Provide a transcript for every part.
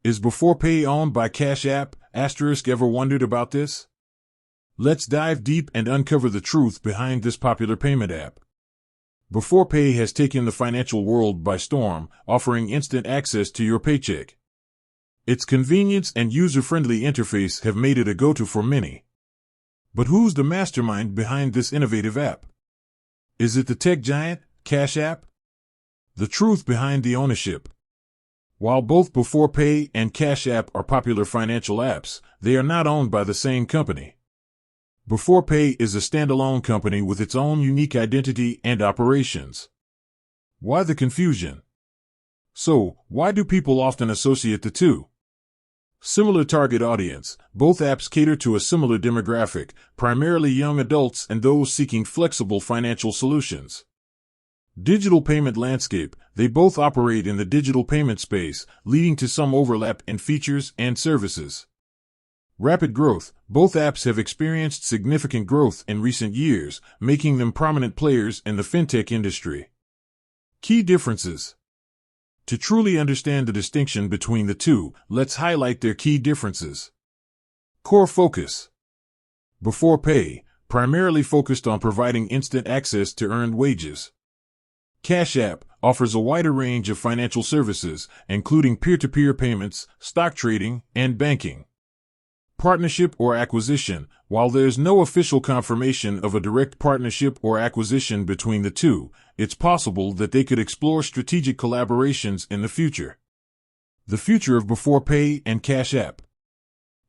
Is Beforepay owned by Cashapp? Ever wondered about this? Let's dive deep and uncover the truth behind this popular payment app. Beforepay has taken the financial world by storm, offering instant access to your paycheck. Its convenience and user-friendly interface have made it a go-to for many. But who's the mastermind behind this innovative app? Is it the tech giant, Cashapp? The truth behind the ownership. While both Beforepay and Cashapp are popular financial apps, they are not owned by the same company. Beforepay is a standalone company with its own unique identity and operations. Why the confusion? So, why do people often associate the two? Similar target audience, both apps cater to a similar demographic, primarily young adults and those seeking flexible financial solutions. Digital payment landscape, they both operate in the digital payment space, leading to some overlap in features and services. Rapid growth, both apps have experienced significant growth in recent years, making them prominent players in the fintech industry. Key differences. To truly understand the distinction between the two, let's highlight their key differences. Core focus. Beforepay, primarily focused on providing instant access to earned wages. Cashapp offers a wider range of financial services, including peer-to-peer payments, stock trading, and banking. Partnership or acquisition. While there's no official confirmation of a direct partnership or acquisition between the two, it's possible that they could explore strategic collaborations in the future. The future of Beforepay and Cashapp.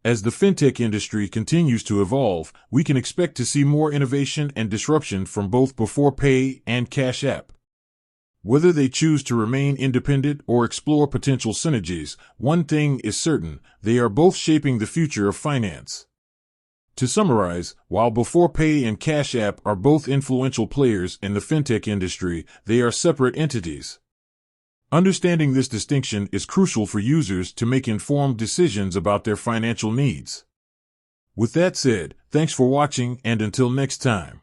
As the fintech industry continues to evolve, we can expect to see more innovation and disruption from both Beforepay and Cashapp. Whether they choose to remain independent or explore potential synergies, one thing is certain: they are both shaping the future of finance. To summarize, while Beforepay and Cashapp are both influential players in the fintech industry, they are separate entities. Understanding this distinction is crucial for users to make informed decisions about their financial needs. With that said, thanks for watching, and until next time.